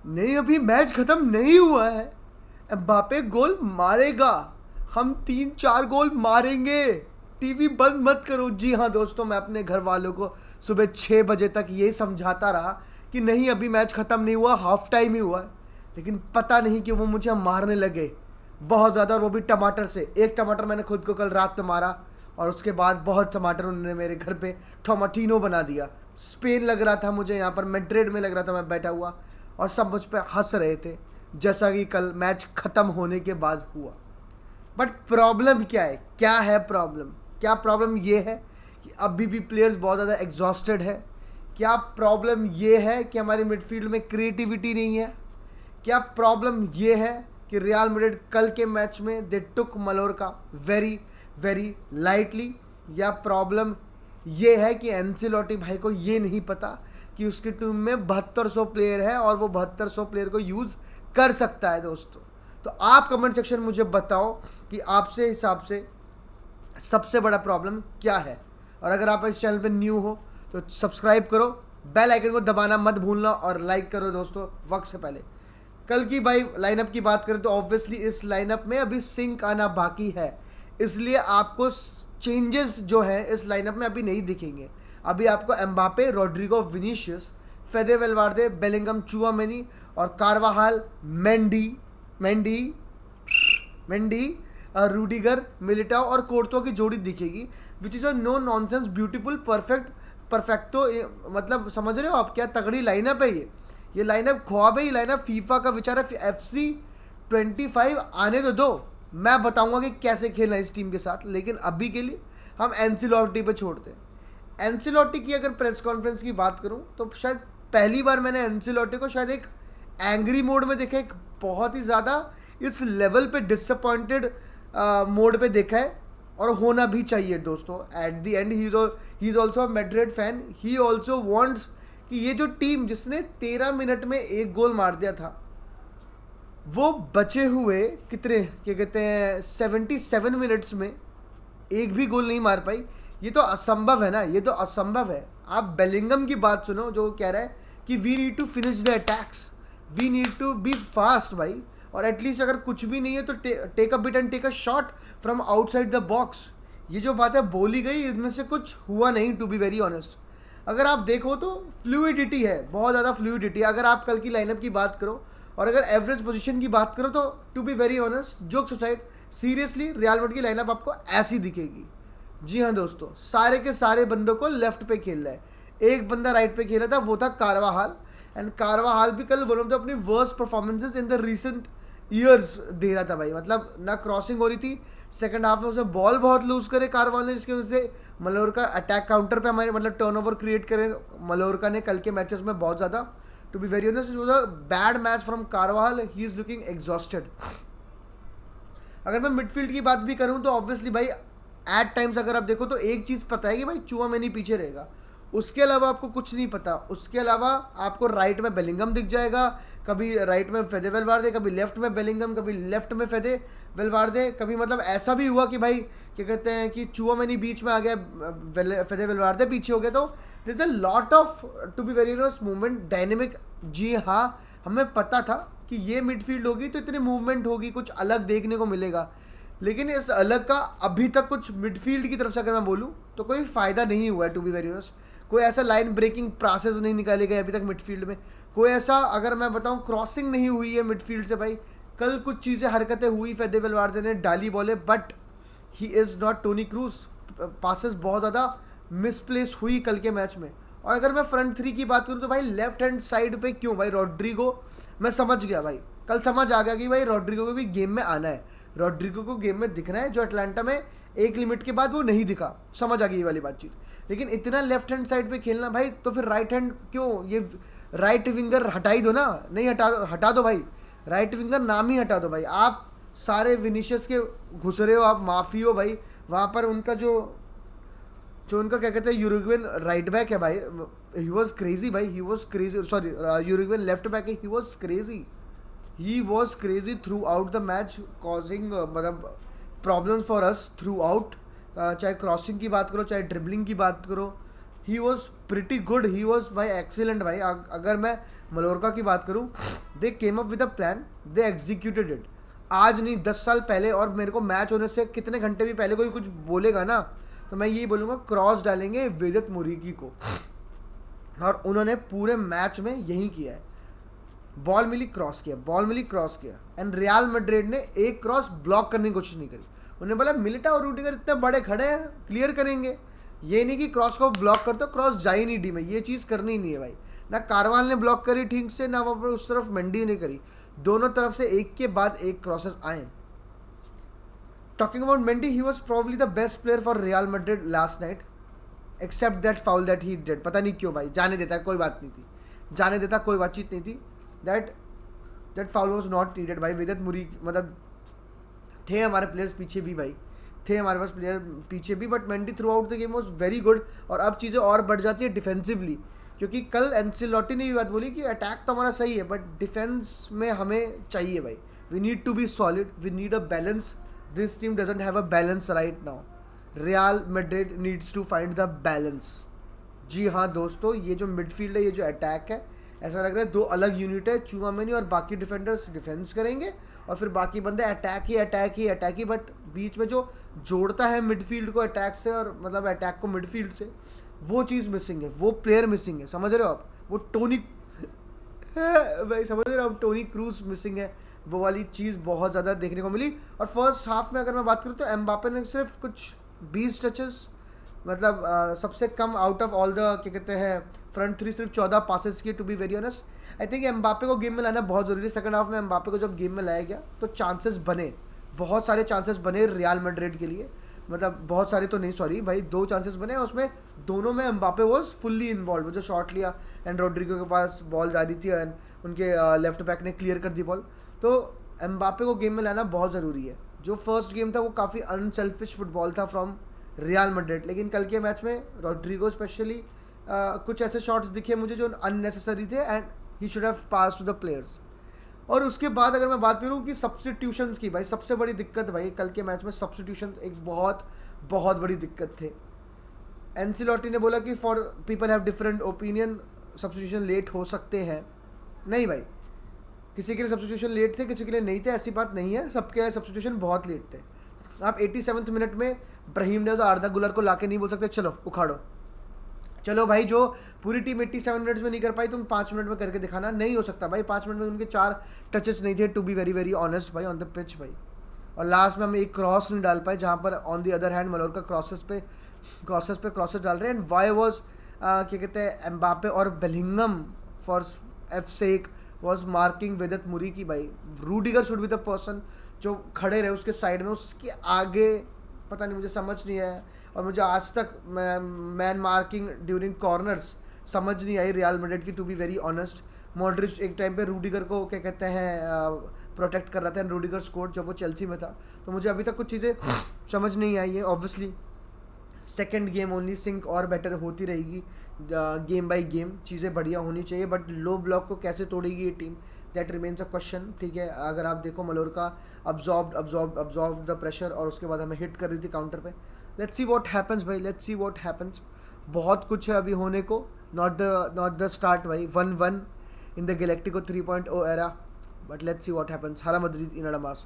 नहीं, अभी मैच खत्म नहीं हुआ है। एम्बापे गोल मारेगा। हम 3-4 गोल मारेंगे। टीवी बंद मत करो। जी हाँ दोस्तों, मैं अपने घर वालों को सुबह 6 बजे तक ये समझाता रहा कि नहीं, अभी मैच खत्म नहीं हुआ, हाफ टाइम ही हुआ है। लेकिन पता नहीं कि वो मुझे मारने लगे बहुत ज़्यादा, और वो भी टमाटर से। एक टमाटर मैंने खुद को कल रात में मारा, और उसके बाद बहुत टमाटर उन्होंने मेरे घर पे टोमाटीनो बना दिया। स्पेन लग रहा था मुझे, यहाँ पर मैड्रिड में लग रहा था मैं बैठा हुआ, और सब मुझ पर हंस रहे थे, जैसा कि कल मैच ख़त्म होने के बाद हुआ। बट प्रॉब्लम क्या है? क्या है प्रॉब्लम? क्या प्रॉब्लम ये है कि अभी भी प्लेयर्स बहुत ज़्यादा एग्जॉस्टेड है? क्या प्रॉब्लम ये है कि हमारी मिडफील्ड में क्रिएटिविटी नहीं है? क्या प्रॉब्लम ये है कि रियल मैड्रिड कल के मैच में दे टुक मलोरका वेरी वेरी लाइटली? या प्रॉब्लम ये है कि एंसेलोटी भाई को ये नहीं पता कि उसकी टीम में 7200 प्लेयर है और वो 7200 प्लेयर को यूज़ कर सकता है दोस्तों? तो आप कमेंट सेक्शन में मुझे बताओ कि आपसे हिसाब से सबसे बड़ा प्रॉब्लम क्या है। और अगर आप इस चैनल पे न्यू हो तो सब्सक्राइब करो, बेल आइकन को दबाना मत भूलना, और लाइक करो दोस्तों वक्त से पहले। कल की भाई लाइनअप की बात करें तो ऑब्वियसली इस लाइनअप में अभी सिंक आना बाकी है, इसलिए आपको चेंजेस जो है इस लाइनअप में अभी नहीं दिखेंगे। अभी आपको Mbappe, Rodrygo, Vinicius, Fede Valverde, Bellingham, Tchouameni और Carvajal, Mendy Mendy Mendy Rudiger, Militao और कोर्तो की जोड़ी दिखेगी, which is a no nonsense beautiful perfecto. मतलब समझ रहे हो आप क्या तगड़ी लाइनअप है ये लाइनअप ख्वाब है। ये लाइनअप फीफा का विचार है। FC 25 आने तो दो, मैं बताऊंगा कि कैसे खेलना है इस टीम के साथ, लेकिन अभी के लिए हम एंसिलोटी पे छोड़ते हैं। एंसिलोटी की अगर प्रेस कॉन्फ्रेंस की बात करूं तो शायद पहली बार मैंने एंसिलोटी को शायद एक एंग्री मोड में देखा, एक बहुत ही ज़्यादा इस लेवल पे डिसअपॉइंटेड मोड पे देखा है, और होना भी चाहिए दोस्तों। At the and he is also Madrid fan. He also wants कि ये जो टीम जिसने 13 मिनट में एक गोल मार दिया था, वो बचे हुए कितने क्या कहते हैं 77 मिनट्स में एक भी गोल नहीं मार पाई। ये तो असंभव है ना, ये तो असंभव है। आप बेलिंगम की बात सुनो जो कह रहा है कि we need to finish the attacks, we need to be fast भाई, और एटलीस्ट अगर कुछ भी नहीं है तो take a bit and take a shot from outside the box. ये जो बातें बोली गई इनमें से कुछ हुआ नहीं, टू बी वेरी ऑनेस्ट। अगर आप देखो तो फ्लूइडिटी है, बहुत ज़्यादा फ्लूइडिटी। अगर आप कल की लाइनअप की बात करो और अगर एवरेज पोजीशन की बात करो तो to be very honest, jokes aside, seriously Real Madrid की लाइनअप आपको ऐसी दिखेगी। जी हाँ दोस्तों, सारे के सारे बंदों को लेफ्ट पे खेल रहा है। एक बंदा राइट पे खेल रहा था, वो था कारवाहाल। एंड कारवाहाल भी कल वन ऑफ द अपनी worst performances in the recent years they रहा था भाई। मतलब ना क्रॉसिंग हो रही थी, सेकंड हाफ में उसने बॉल बहुत लूज करे कारवाल ने, जिसकी वजह से मलोरका अटैक काउंटर पे हमारे मतलब टर्नओवर क्रिएट करे मलोरका ने कल के मैचेस में बहुत ज़्यादा। To be very honest, it was a bad match from Carvajal. He is looking exhausted. अगर मैं मिडफील्ड की बात भी करूं तो ऑब्वियसली भाई एट टाइम्स अगर आप देखो तो एक चीज़ पता है कि भाई चुआमेनी पीछे रहेगा, उसके अलावा आपको कुछ नहीं पता। उसके अलावा आपको राइट में बेलिंगम दिख जाएगा, कभी राइट में फेदे वेलवार्दे, कभी लेफ्ट में बेलिंगम, कभी लेफ्ट में फेदे वेलवार्दे। कभी मतलब ऐसा भी हुआ कि भाई क्या कहते हैं कि चुआमेनी बीच में आ गया, फेदे वेलवार्दे पीछे हो गया। तो this is a lot of to be very nose movement dynamic. जी हाँ, हमें पता था कि ये मिडफील्ड होगी तो इतनी मूवमेंट होगी, कुछ अलग देखने को मिलेगा। लेकिन इस अलग का अभी तक कुछ मिडफील्ड की तरफ से अगर मैं बोलूँ तो कोई फ़ायदा नहीं हुआ है टू बी वेरी ऑनेस्ट। कोई ऐसा लाइन ब्रेकिंग प्रोसेस नहीं निकाले गए अभी तक मिडफील्ड में। कोई ऐसा अगर मैं बताऊं क्रॉसिंग नहीं हुई है मिडफील्ड से भाई। कल कुछ चीज़ें हरकतें हुई, फेदे वेलवार्दे ने डाली बॉले, but he is not Toni Kroos. Passes बहुत ज़्यादा मिसप्लेस हुई कल के मैच में। और अगर मैं फ्रंट थ्री की बात करूँ तो भाई लेफ्ट हैंड साइड पे क्यों भाई रोड्रिगो, मैं समझ गया भाई, कल समझ आ गया कि भाई रोड्रिगो को भी गेम में आना है, रोड्रिगो को गेम में दिखना है, जो अटलांटा में एक लिमिट के बाद वो नहीं दिखा। समझ आ गई ये वाली बातचीत। लेकिन इतना लेफ्ट हैंड साइड पे खेलना भाई, तो फिर राइट हैंड क्यों, ये राइट विंगर हटा ही दो ना। नहीं हटा दो भाई, राइट विंगर नाम ही हटा दो भाई। आप सारे विनीशियस के घुस रहे हो, आप माफ़ी हो भाई। वहाँ पर उनका जो जो उनका क्या कहते हैं यूरुग्वेन राइट बैक है भाई, ही वॉज क्रेजी भाई, he was crazy, sorry Uruguayan left back है, he was crazy, he was crazy throughout the match, causing मतलब problems for us throughout. चाहे क्रॉसिंग की बात करो, चाहे ड्रिबलिंग की बात करो, he was pretty good, he was भाई एक्सीलेंट भाई। अगर मैं मलोरका की बात करूँ, they came up with a plan, they executed it. आज नहीं 10 साल पहले, और मेरे को मैच होने से कितने घंटे भी पहले कोई कुछ बोलेगा ना, तो मैं यही बोलूँगा क्रॉस डालेंगे वेदत मुरीकी को, और उन्होंने पूरे मैच में यही किया है। बॉल मिली क्रॉस किया, बॉल मिली क्रॉस किया, एंड रियल मैड्रिड ने एक क्रॉस ब्लॉक करने की कोशिश नहीं करी। उन्होंने बोला मिलिटा और रूडिगर इतने बड़े खड़े हैं, क्लियर करेंगे। ये नहीं कि क्रॉस को ब्लॉक कर दो, क्रॉस जा ही नहीं डी में, ये चीज़ करनी नहीं है भाई। ना कारवाल ने ब्लॉक करी ठीक से, ना वहाँ पर उस तरफ मेंडी ने करी। दोनों तरफ से एक के बाद एक क्रॉसेस आए। Talking about Mendy, he was probably the best player for Real Madrid last night, except that foul that he did. पता नहीं क्यों भाई, जाने देता, कोई बात नहीं थी, जाने देता, कोई बातचीत नहीं थी। That foul was not needed भाई। वेदत मुरी मतलब थे हमारे प्लेयर्स पीछे भी भाई, थे हमारे पास प्लेयर पीछे भी, but Mendy through out the game was very good. और अब चीज़ें और बढ़ जाती है डिफेंसिवली, क्योंकि कल एंसेलोटी ने भी बात बोली कि अटैक तो हमारा सही है, बट डिफेंस में हमें चाहिए भाई, we need to be solid, we need a balance. This team doesn't have a balance right now. Real Madrid needs to find the balance. जी हाँ दोस्तों, ये जो मिडफील्ड है, ये जो अटैक है, ऐसा लग रहा है दो अलग यूनिट है। चूमामेनी और बाकी डिफेंडर्स डिफेंस करेंगे, और फिर बाकी बंदे अटैक ही। बट बीच में जो जोड़ता है मिडफील्ड को अटैक से, और मतलब अटैक को मिडफील्ड से, वो चीज़ मिसिंग है, वो प्लेयर मिसिंग है। समझ रहे हो आप? वो टोनी भाई, समझ रहे हो आप? टोनी क्रूज मिसिंग है, वो वाली चीज़ बहुत ज़्यादा देखने को मिली। और फर्स्ट हाफ में अगर मैं बात करूँ तो एम्बापे ने सिर्फ कुछ 20 टचेस, मतलब सबसे कम आउट ऑफ ऑल द क्या कहते हैं फ्रंट थ्री, सिर्फ 14 पासेस किए, to be very honest. I think Mbappe को गेम में लाना बहुत ज़रूरी है। सेकंड हाफ में एम्बापे को जब गेम में लाया गया तो चांसेस बने, बहुत सारे चांसेस बने रियल मैड्रिड के लिए। मतलब बहुत सारे तो नहीं, सॉरी भाई, 2 चांसेस बने, उसमें दोनों में एम्बापे वॉज फुल्ली इन्वॉल्व। वो जो शॉट लिया एंड रोड्रिगो के पास बॉल जा रही थी, एंड उनके लेफ्ट बैक ने क्लियर कर दी बॉल। तो एम्बापे को गेम में लाना बहुत ज़रूरी है। जो फर्स्ट गेम था वो काफ़ी अनसेल्फिश फुटबॉल था फ्रॉम रियल मैड्रिड, लेकिन कल के मैच में रोड्रिगो स्पेशली कुछ ऐसे शॉट्स दिखे मुझे जो अननेसेसरी थे, and he should have pass to the players. और उसके बाद अगर मैं बात करूँ कि सब्स्टिट्यूशंस की, भाई सबसे बड़ी दिक्कत भाई कल के मैच में सब्स्टिट्यूशन एक बहुत बहुत बड़ी दिक्कत थे। एंसेलोटी ने बोला कि for people have different opinion, substitution late हो सकते हैं। नहीं भाई, किसी के लिए सब्स्टिट्यूशन लेट थे, किसी के लिए नहीं थे, ऐसी बात नहीं है। सबके लिए सब्स्टिट्यूशन बहुत लेट थे। आप 87वें मिनट में ब्राहीम डियाज़ और आर्दा गुलर को लाके नहीं बोल सकते चलो उखाड़ो। चलो भाई, जो पूरी टीम 87 मिनट्स में नहीं कर पाई, तुम 5 मिनट में करके दिखाना। नहीं हो सकता भाई, 5 मिनट में उनके 4 टचेस नहीं थे, to be very very honest भाई, ऑन द पिच भाई। और लास्ट में हम एक क्रॉस नहीं डाल पाए, जहाँ पर on the other hand Mallorca crosses पे क्रॉसेस डाल रहे हैं। एंड वाई वॉज क्या कहते हैं एम्बापे और Bellingham for F sake was marking Vedat Muriqi भाई। Rudiger should be the person जो खड़े रहे उसके साइड में, उसके आगे पता नहीं, मुझे समझ नहीं आया। और मुझे आज तक मैन मार्किंग ड्यूरिंग कॉर्नर्स समझ नहीं आई रियल मैड्रिड की, to be very honest. Modric एक टाइम पे रूडिगर को क्या कहते हैं प्रोटेक्ट कर रहा था, एंड रूडिगर स्कोर जब वो चेल्सी में था। तो मुझे अभी तक कुछ चीज़ें समझ नहीं आई है। Obviously second game only, sync और बेटर होती रहेगी गेम बाई गेम, चीज़ें बढ़िया होनी चाहिए। बट लो ब्लॉक को कैसे तोड़ेगी ये team, that remains a question. ठीक है, अगर आप देखो मलोरका अब्जॉर्ब द प्रेशर, और उसके बाद हमें हिट कर रही थी काउंटर पे। लेट्स सी व्हाट हैपेंस भाई, लेट्स सी व्हाट हैपेंस। बहुत कुछ है अभी होने को, नॉट द स्टार्ट भाई। 1-1 in the galactico 3.0 era, but let's see what happens. हाला मद्रिद इन अडमास।